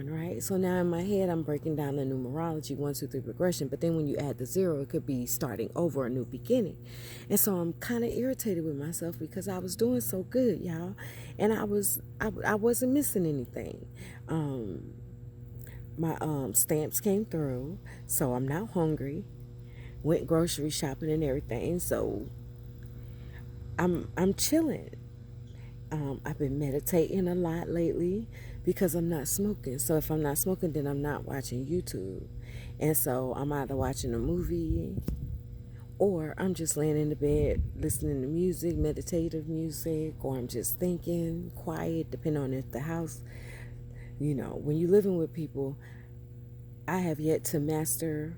1, right? So now in my head, I'm breaking down the numerology 1, 2, 3 progression. But then when you add the 0, it could be starting over, a new beginning. And so I'm kind of irritated with myself because I was doing so good, y'all, and I wasn't missing anything. My stamps came through, so I'm now hungry. Went grocery shopping and everything, so I'm chilling. I've been meditating a lot lately because I'm not smoking. So if I'm not smoking, then I'm not watching YouTube. And so I'm either watching a movie or I'm just laying in the bed listening to music, meditative music, or I'm just thinking quiet, depending on if the house, when you're living with people, I have yet to master.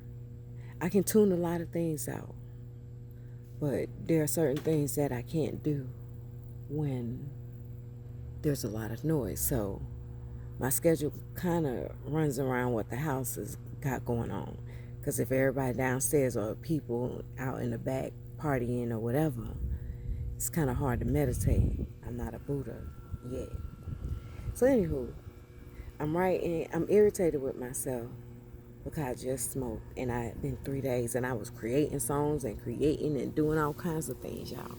I can tune a lot of things out, but there are certain things that I can't do when there's a lot of noise. So my schedule kind of runs around what the house has got going on. Because if everybody downstairs or people out in the back partying or whatever, it's kind of hard to meditate. I'm not a Buddha yet. So anywho, I'm irritated with myself because I just smoked, and I had been 3 days, and I was creating songs and creating and doing all kinds of things, y'all.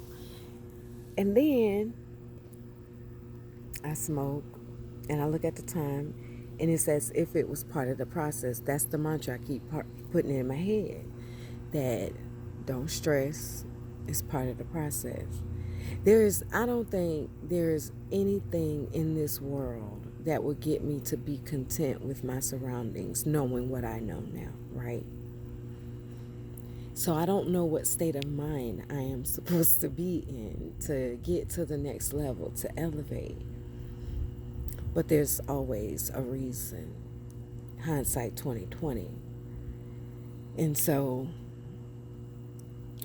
And then I smoke, and I look at the time, and it's as if it was part of the process. That's the mantra I keep putting in my head, that don't stress, it's part of the process. I don't think there's anything in this world that would get me to be content with my surroundings, knowing what I know now, right? So I don't know what state of mind I am supposed to be in to get to the next level, to elevate. But there's always a reason. Hindsight 2020. And so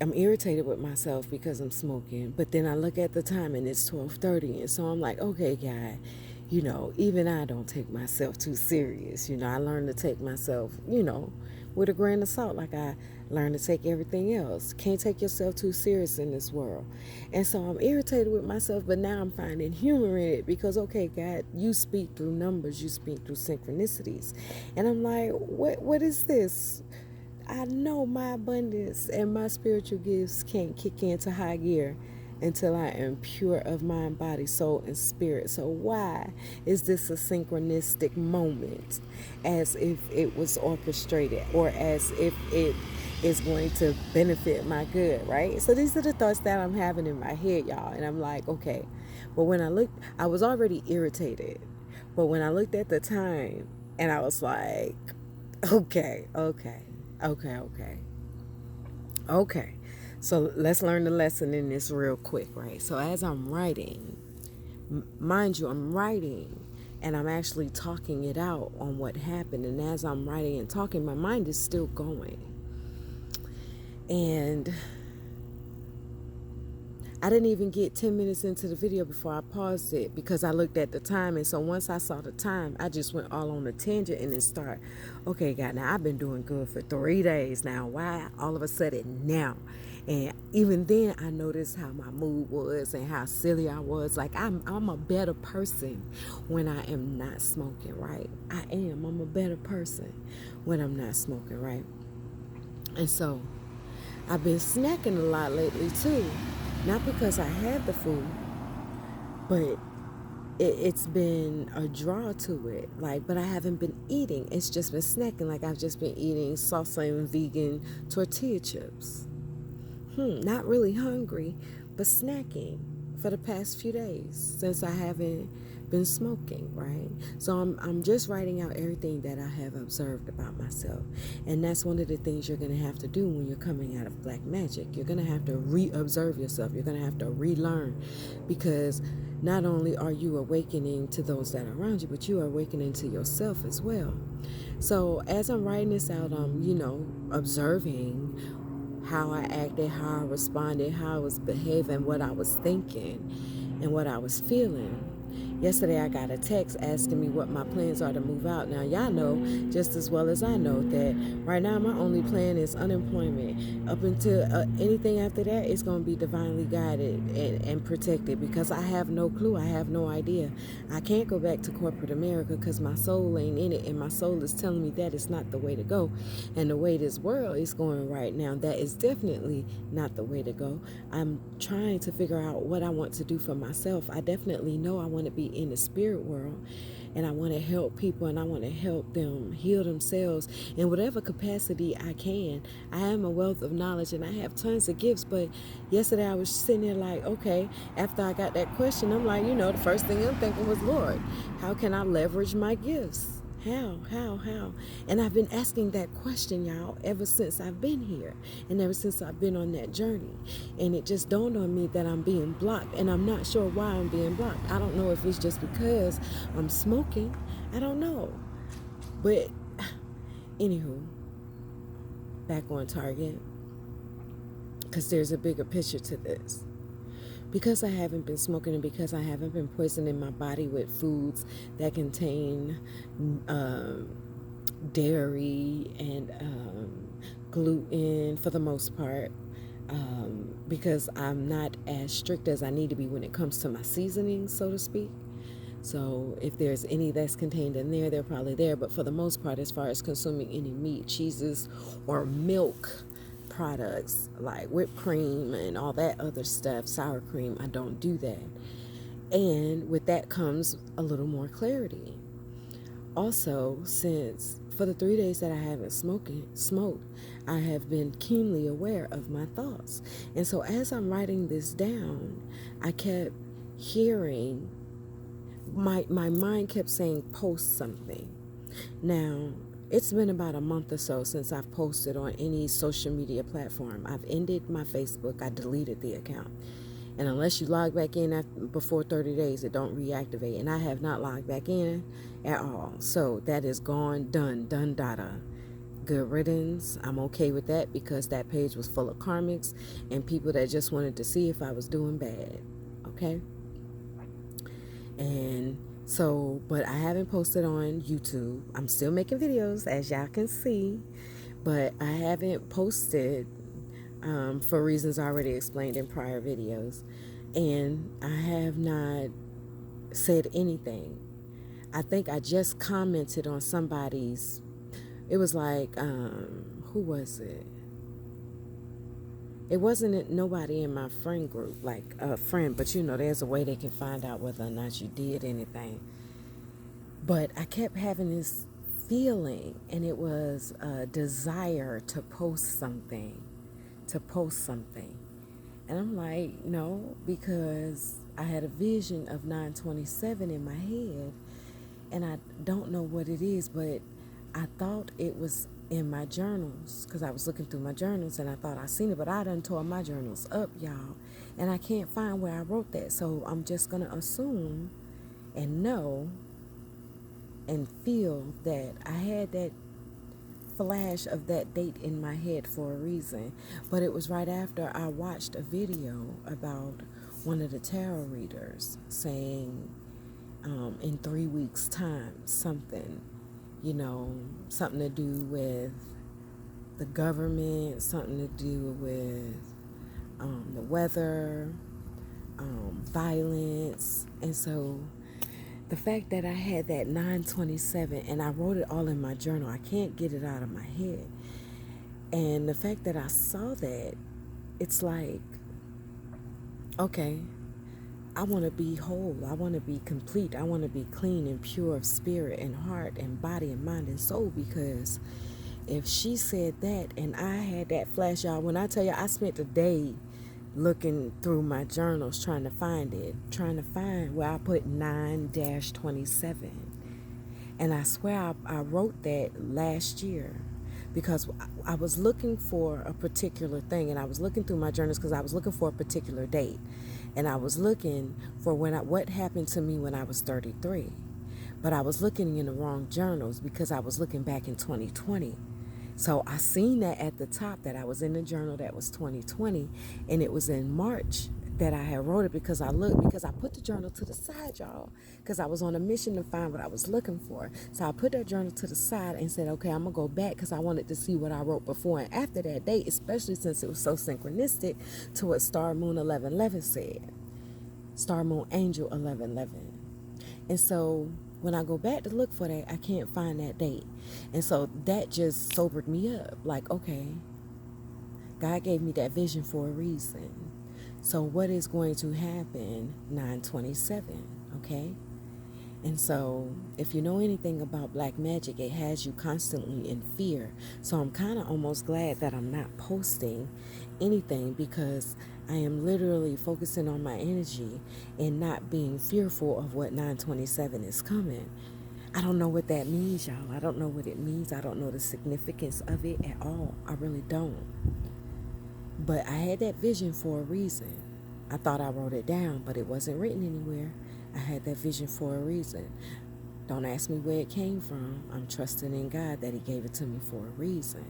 I'm irritated with myself because I'm smoking. But then I look at the time and it's 12:30. And so I'm like, okay, God, even I don't take myself too serious. I learn to take myself, with a grain of salt, like I learned to take everything else. Can't take yourself too serious in this world. And so I'm irritated with myself, but now I'm finding humor in it because, okay, God, you speak through numbers, you speak through synchronicities. And I'm like, what is this? I know my abundance and my spiritual gifts can't kick into high gear until I am pure of mind, body, soul, and spirit. So why is this a synchronistic moment, as if it was orchestrated or as if it is going to benefit my good, right? So these are the thoughts that I'm having in my head, y'all. And I'm like, okay. But when I looked, I was already irritated. But when I looked at the time, and I was like, okay. So let's learn the lesson in this real quick, right? So as I'm writing, mind you, I'm writing and I'm actually talking it out on what happened. And as I'm writing and talking, my mind is still going. And I didn't even get 10 minutes into the video before I paused it because I looked at the time. And so once I saw the time, I just went all on a tangent and then start, okay, God, now I've been doing good for 3 days now. Why all of a sudden now? And even then I noticed how my mood was and how silly I was. Like I'm a better person when I am not smoking, right? I'm a better person when I'm not smoking, right? And so I've been snacking a lot lately too. Not because I had the food, but it's been a draw to it. But I haven't been eating. It's just been snacking. Like I've just been eating salsa and vegan tortilla chips. Not really hungry, but snacking for the past few days since I haven't been smoking, right? So I'm just writing out everything that I have observed about myself. And that's one of the things you're going to have to do when you're coming out of black magic. You're going to have to re-observe yourself. You're going to have to relearn, because not only are you awakening to those that are around you, but you are awakening to yourself as well. So as I'm writing this out, I'm, observing how I acted, how I responded, how I was behaving, what I was thinking, and what I was feeling. Yesterday I got a text asking me what my plans are to move out. Now y'all know just as well as I know that right now my only plan is unemployment. Up until anything after that, it's going to be divinely guided and protected, because I have no clue. I have no idea. I can't go back to corporate America because my soul ain't in it, and my soul is telling me that it's not the way to go. And the way this world is going right now, that is definitely not the way to go. I'm trying to figure out what I want to do for myself. I definitely know I want to be in the spirit world, and I want to help people, and I want to help them heal themselves in whatever capacity I can. I am a wealth of knowledge and I have tons of gifts, but yesterday I was sitting there like, okay, after I got that question, I'm like, the first thing I'm thinking was, Lord, how can I leverage my gifts? How? And I've been asking that question, y'all, ever since I've been here and ever since I've been on that journey. And it just dawned on me that I'm being blocked, and I'm not sure why I'm being blocked. I don't know if it's just because I'm smoking. I don't know. But anywho, back on target, because there's a bigger picture to this. Because I haven't been smoking, and because I haven't been poisoning my body with foods that contain dairy and gluten for the most part, because I'm not as strict as I need to be when it comes to my seasonings, so to speak. So if there's any that's contained in there, they're probably there. But for the most part, as far as consuming any meat, cheeses, or milk products like whipped cream and all that other stuff, sour cream, I don't do that. And with that comes a little more clarity. Also, since for the 3 days that I haven't smoked, I have been keenly aware of my thoughts. And so as I'm writing this down, I kept hearing, my mind kept saying, post something. Now, it's been about a month or so since I've posted on any social media platform. I've ended my Facebook. I deleted the account. And unless you log back in before 30 days, it don't reactivate. And I have not logged back in at all. So that is gone, done, data. Good riddance. I'm okay with that, because that page was full of karmics and people that just wanted to see if I was doing bad. Okay? And so, but I haven't posted on YouTube. I'm still making videos, as y'all can see, but I haven't posted for reasons already explained in prior videos. And I have not said anything. I think I just commented on somebody's, it was like, who was it? It wasn't nobody in my friend group, like a friend, but there's a way they can find out whether or not you did anything. But I kept having this feeling, and it was a desire to post something. And I'm like, no, because I had a vision of 927 in my head, and I don't know what it is, but I thought it was in my journals, because I was looking through my journals and I thought I seen it, but I done tore my journals up, y'all, and I can't find where I wrote that. So I'm just going to assume and know and feel that I had that flash of that date in my head for a reason. But it was right after I watched a video about one of the tarot readers saying in 3 weeks time something, something to do with the government, something to do with the weather, violence. And so the fact that I had that 927 and I wrote it all in my journal, I can't get it out of my head. And the fact that I saw that, it's like, okay, I want to be whole. I want to be complete. I want to be clean and pure of spirit and heart and body and mind and soul, because if she said that and I had that flash, y'all, when I tell you I spent a day looking through my journals trying to find where I put 9-27. And I swear I wrote that last year, because I was looking for a particular thing, and I was looking through my journals because I was looking for a particular date. And I was looking for what happened to me when I was 33. But I was looking in the wrong journals because I was looking back in 2020. So I seen that at the top that I was in the journal that was 2020, and it was in March that I had wrote it, because I put the journal to the side, y'all, because I was on a mission to find what I was looking for. So I put that journal to the side and said, okay, I'm gonna go back because I wanted to see what I wrote before and after that date, especially since it was so synchronistic to what Star Moon 1111 said. Star Moon Angel 1111. And so when I go back to look for that, I can't find that date. And so that just sobered me up. Like, okay, God gave me that vision for a reason. So what is going to happen 9/27, okay? And so if you know anything about black magic, it has you constantly in fear. So I'm kind of almost glad that I'm not posting anything, because I am literally focusing on my energy and not being fearful of what 9/27 is coming. I don't know what that means, y'all. I don't know what it means. I don't know the significance of it at all. I really don't. But I had that vision for a reason. I thought I wrote it down, but it wasn't written anywhere. I had that vision for a reason. Don't ask me where it came from. I'm trusting in God that He gave it to me for a reason.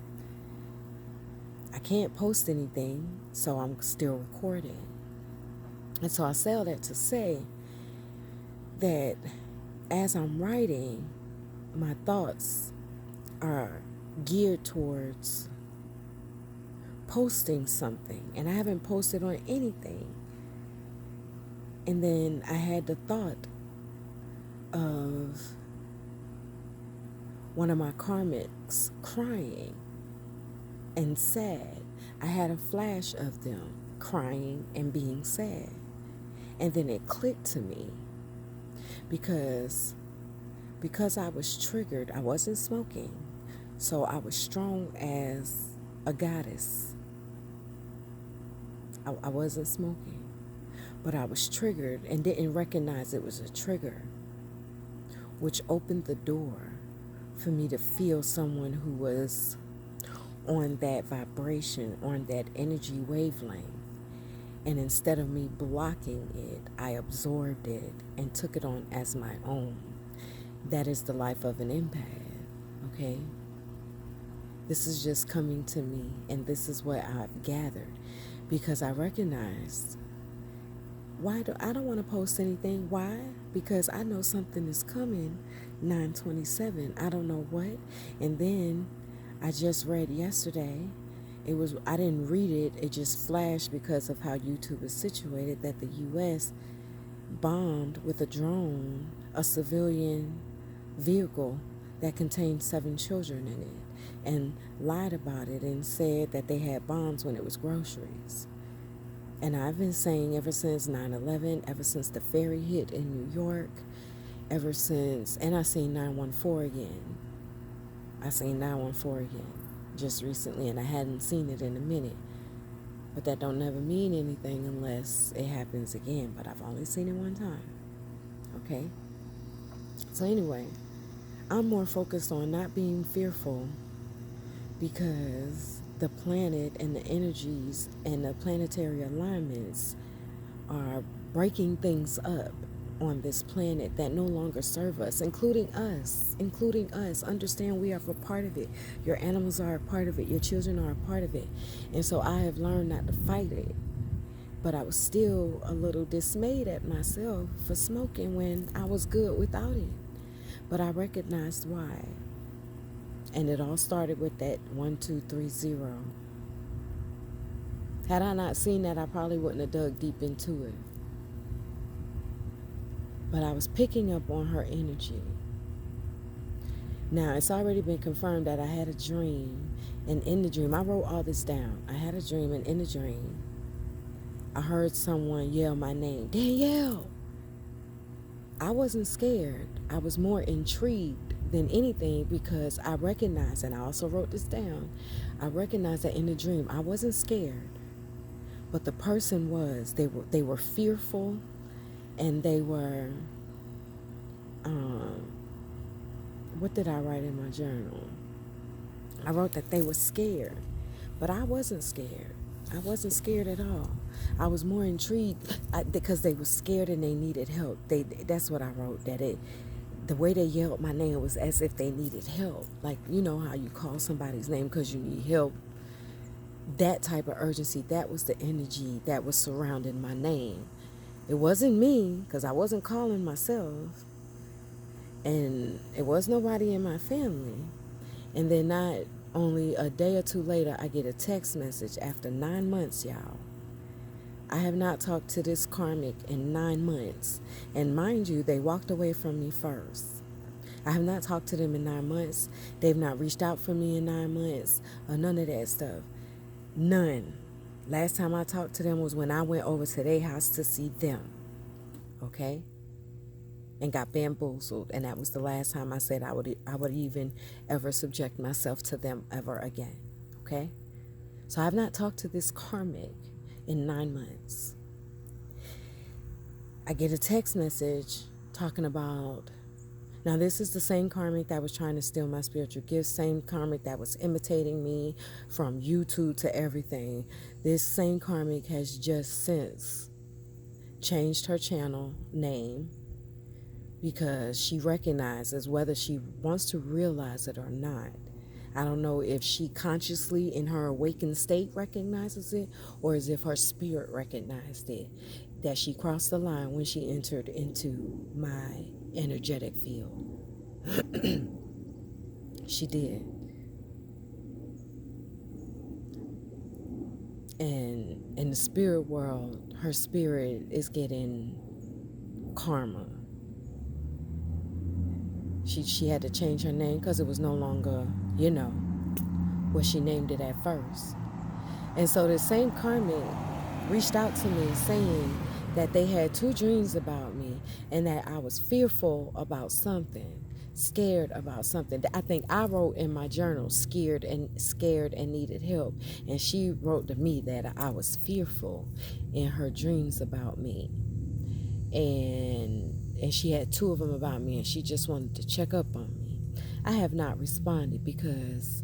I can't post anything, so I'm still recording. And so I say all that to say that as I'm writing, my thoughts are geared towards posting something, and I haven't posted on anything. And then I had the thought of one of my karmics crying and sad. I had a flash of them crying and being sad. And then it clicked to me because I was triggered. I wasn't smoking, so I was strong as a goddess. I wasn't smoking, but I was triggered and didn't recognize it was a trigger, which opened the door for me to feel someone who was on that vibration, on that energy wavelength. And instead of me blocking it, I absorbed it and took it on as my own. That is the life of an empath, okay? This is just coming to me, and this is what I've gathered, because I recognized I don't want to post anything. Why? Because I know something is coming 9/27. I don't know what. And then I just read yesterday. I didn't read it. It just flashed because of how YouTube is situated, that the U.S. bombed with a drone a civilian vehicle that contained 7 children in it, and lied about it and said that they had bombs when it was groceries. And I've been saying ever since 9/11, ever since the ferry hit in New York, ever since, and I seen 914 again. I seen 914 again just recently, and I hadn't seen it in a minute. But that don't never mean anything unless it happens again. But I've only seen it one time. Okay? So anyway, I'm more focused on not being fearful, because the planet and the energies and the planetary alignments are breaking things up on this planet that no longer serve us, including us. Understand we are a part of it. Your animals are a part of it. Your children are a part of it. And so I have learned not to fight it. But I was still a little dismayed at myself for smoking when I was good without it. But I recognized why. And it all started with that 1230. Had I not seen that, I probably wouldn't have dug deep into it. But I was picking up on her energy. Now, it's already been confirmed that I had a dream. And in the dream, I wrote all this down. I had a dream, and in the dream, I heard someone yell my name, Danielle. I wasn't scared. I was more intrigued than anything, because I recognized, and I also wrote this down, I recognized that in the dream I wasn't scared, but the person was. They were fearful, and they were, what did I write in my journal? I wrote that they were scared, but I wasn't scared. I wasn't scared at all. I was more intrigued because they were scared and they needed help. That's what I wrote, the way they yelled my name was as if they needed help. Like, you know how you call somebody's name because you need help. that type of urgency, that was the energy that was surrounding my name. It wasn't me, because I wasn't calling myself, and it was nobody in my family. And then not only a day or two later, I get a text message after 9 months, y'all. I have not talked to this karmic in 9 months. And mind you, they walked away from me first. I have not talked to them in 9 months. They've not reached out for me in 9 months or none of that stuff. None. Last time I talked to them was when I went over to their house to see them. Okay? And got bamboozled. And that was the last time I said I would even ever subject myself to them ever again. Okay? So I've not talked to this karmic in 9 months. I get a text message talking about, now this is the same karmic that was trying to steal my spiritual gifts, same karmic that was imitating me from YouTube to everything. This same karmic has just since changed her channel name because she recognizes, whether she wants to realize it or not, I don't know if she consciously in her awakened state recognizes it or as if her spirit recognized it, that she crossed the line when she entered into my energetic field. She did. And in the spirit world, her spirit is getting karma. She had to change her name because it was no longer, what she named it at first. And so the same karmic reached out to me saying that they had 2 dreams about me and that I was fearful about something, scared about something. I think I wrote in my journal, scared and needed help. And she wrote to me that I was fearful in her dreams about me. And she had 2 of them about me, and she just wanted to check up on me. I have not responded because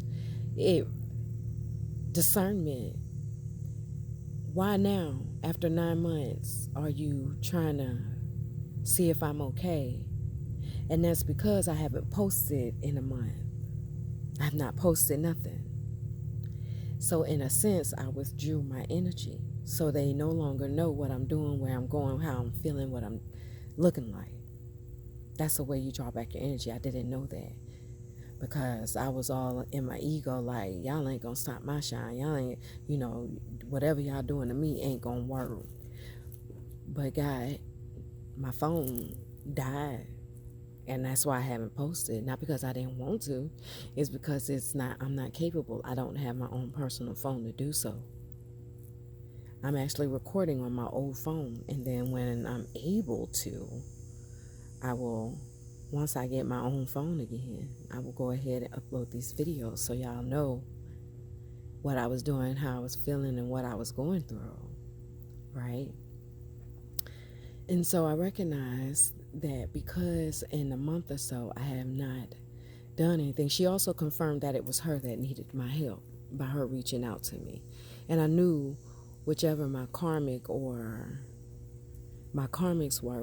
discernment. Why now, after 9 months, are you trying to see if I'm okay? And that's because I haven't posted in a month. I've not posted nothing. So in a sense, I withdrew my energy. So they no longer know what I'm doing, where I'm going, how I'm feeling, what I'm looking like. That's the way you draw back your energy. I didn't know that. Because I was all in my ego, like, y'all ain't gonna stop my shine. Y'all ain't, whatever y'all doing to me ain't gonna work. But God, my phone died. And that's why I haven't posted. Not because I didn't want to. It's because I'm not capable. I don't have my own personal phone to do so. I'm actually recording on my old phone. And then when I'm able to, I will, once I get my own phone again, I will go ahead and upload these videos so y'all know what I was doing, how I was feeling, and what I was going through, right? And so I recognized that because in a month or so I have not done anything. She also confirmed that it was her that needed my help by her reaching out to me. And I knew whichever my karmics were,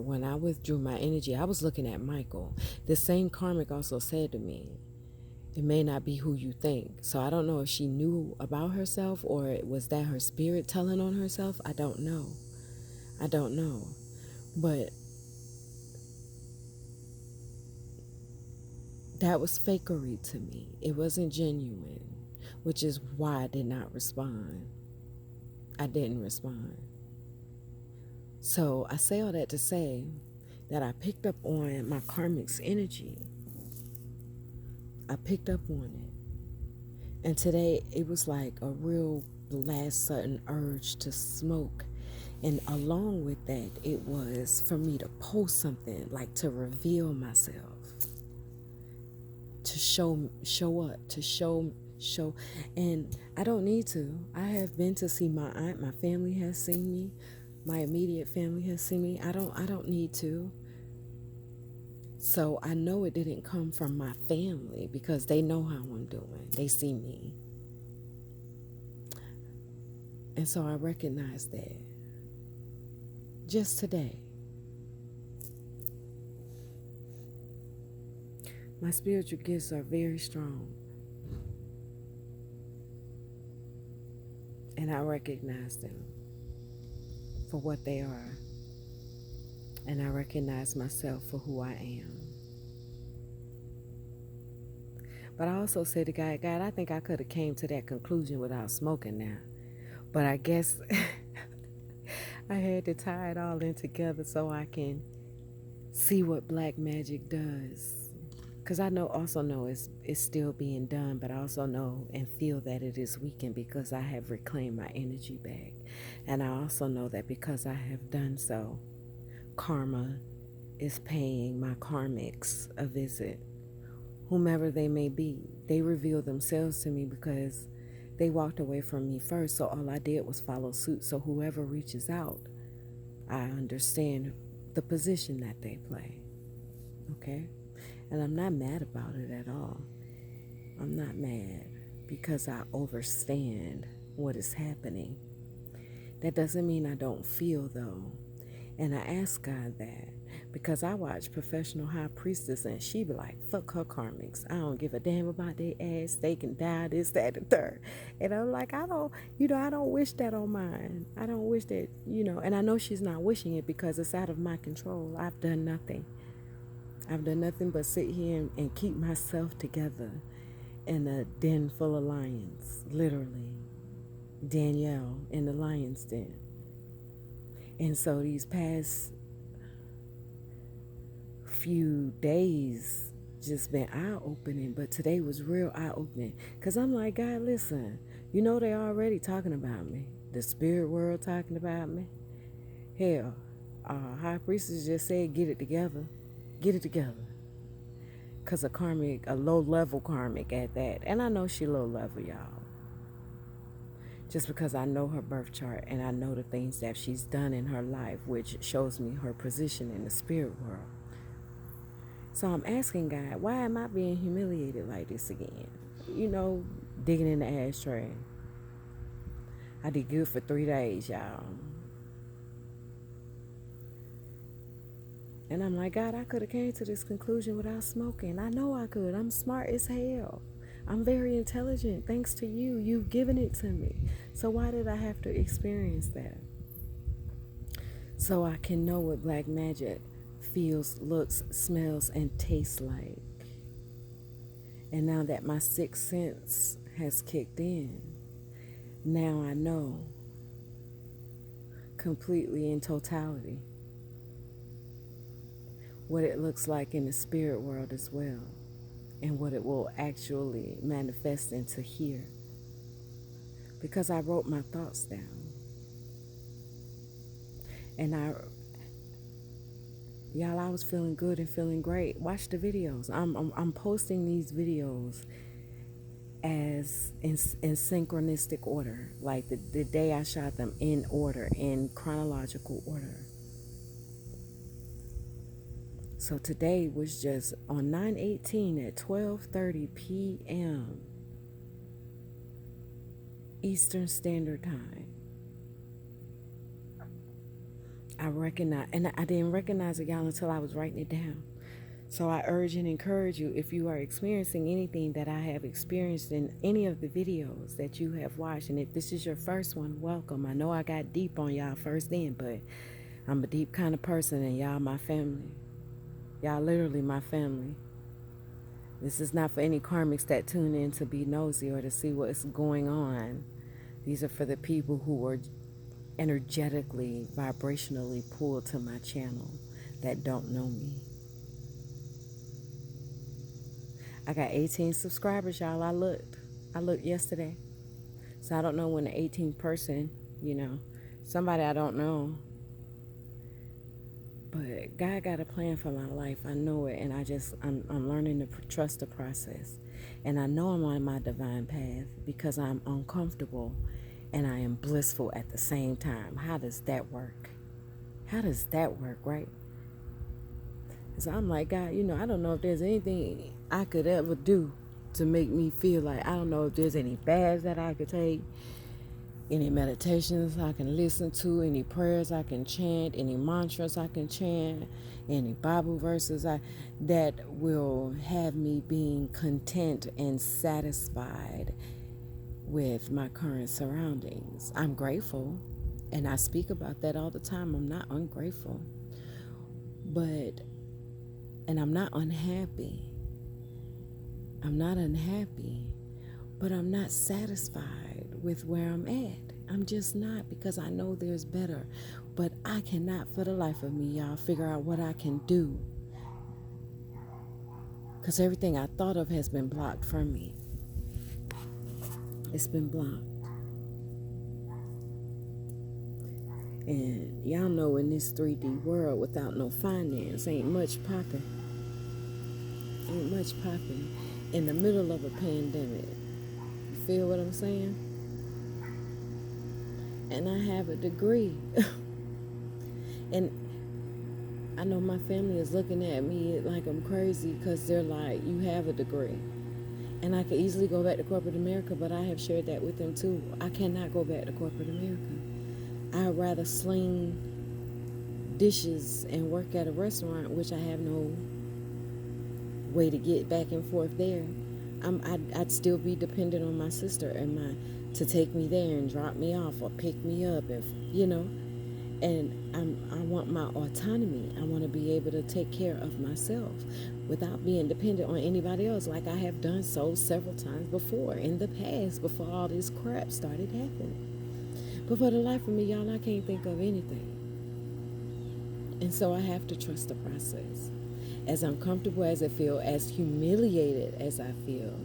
when I withdrew my energy, I was looking at Michael. The same karmic also said to me, it may not be who you think. So I don't know if she knew about herself or was that her spirit telling on herself. I don't know. But that was fakery to me. It wasn't genuine, which is why I did not respond. I didn't respond. So I say all that to say that I picked up on my karmic's energy. I picked up on it. And today it was like a real last sudden urge to smoke. And along with that, it was for me to post something, like to reveal myself, to show up, to show. And I don't need to. I have been to see my aunt. My family has seen me. My immediate family has seen me. I don't need to. So I know it didn't come from my family because they know how I'm doing. They see me. And so I recognize that just today. My spiritual gifts are very strong. And I recognize them for what they are. And I recognize myself for who I am. But I also said to God, I think I could have came to that conclusion without smoking now. But I guess I had to tie it all in together so I can see what black magic does. Because I also know it's still being done, but I also know and feel that it is weakened because I have reclaimed my energy back. And I also know that because I have done so, karma is paying my karmics a visit. Whomever they may be, they reveal themselves to me because they walked away from me first, so all I did was follow suit. So whoever reaches out, I understand the position that they play. Okay? And I'm not mad about it at all. I'm not mad because I understand what is happening. That doesn't mean I don't feel, though. And I ask God that because I watch Professional High Priestess and she be like, fuck her karmics. I don't give a damn about their ass. They can die, this, that, and third. And I'm like, I don't wish that on mine. I don't wish that, and I know she's not wishing it because it's out of my control. I've done nothing. I've done nothing but sit here and keep myself together in a den full of lions, literally. Danielle in the lion's den. And so these past few days just been eye-opening, but today was real eye-opening. Because I'm like, God, listen, they already talking about me. The spirit world talking about me. Hell, High Priestess just said, get it together. Get it together. Because a low-level karmic at that. And I know she low-level, y'all. Just because I know her birth chart and I know the things that she's done in her life, which shows me her position in the spirit world. So I'm asking God, why am I being humiliated like this again? Digging in the ashtray. I did good for 3 days, y'all. And I'm like, God, I could have came to this conclusion without smoking. I know I could. I'm smart as hell. I'm very intelligent. Thanks to you. You've given it to me. So why did I have to experience that? So I can know what black magic feels, looks, smells, and tastes like. And now that my sixth sense has kicked in, now I know completely in totality what it looks like in the spirit world as well, and what it will actually manifest into here. Because I wrote my thoughts down. And I was feeling good and feeling great. Watch the videos. I'm posting these videos as in synchronistic order. Like the day I shot them, in order, in chronological order. So today was just on 9/18 at 12:30 p.m. Eastern Standard Time. I didn't recognize it, y'all, until I was writing it down. So I urge and encourage you, if you are experiencing anything that I have experienced in any of the videos that you have watched, and if this is your first one, welcome. I know I got deep on y'all first then, but I'm a deep kind of person, and y'all my family. Y'all literally my family. This is not for any karmics that tune in to be nosy or to see what's going on. These are for the people who are energetically, vibrationally pulled to my channel that don't know me. I got 18 subscribers, y'all. I looked yesterday. So I don't know when the 18th person, somebody I don't know. But God got a plan for my life. I know it, and I'm learning to trust the process. And I know I'm on my divine path because I'm uncomfortable and I am blissful at the same time. How does that work? How does that work, right? So I'm like, God, I don't know if there's anything I could ever do to make me feel like, I don't know if there's any baths that I could take, any meditations I can listen to, any prayers I can chant, any mantras I can chant, any Bible verses that will have me being content and satisfied with my current surroundings. I'm grateful, and I speak about that all the time. I'm not ungrateful, but, and I'm not unhappy. I'm not unhappy, but I'm not satisfied with where I'm at. I'm just not, because I know there's better. But I cannot for the life of me, y'all, figure out what I can do, because everything I thought of has been blocked from me. It's been blocked. And y'all know, in this 3D world, without no finance, ain't much popping. Ain't much popping in the middle of a pandemic. You feel what I'm saying? And I have a degree. And I know my family is looking at me like I'm crazy, because they're like, you have a degree. And I could easily go back to corporate America, but I have shared that with them too. I cannot go back to corporate America. I'd rather sling dishes and work at a restaurant, which I have no way to get back and forth there. I'd still be dependent on my sister to take me there and drop me off or pick me up, if And I want my autonomy. I want to be able to take care of myself without being dependent on anybody else, like I have done so several times before in the past, before all this crap started happening. But for the life of me, y'all, I can't think of anything. And so I have to trust the process. As uncomfortable as it feels, as humiliated as I feel,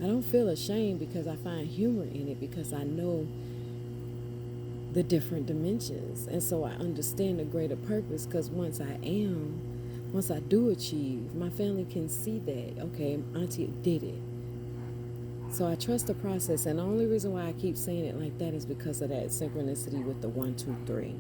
I don't feel ashamed, because I find humor in it, because I know the different dimensions. And so I understand the greater purpose, because once I do achieve, my family can see that, okay, Auntie did it. So I trust the process. And the only reason why I keep saying it like that is because of that synchronicity with the 1, 2, 3.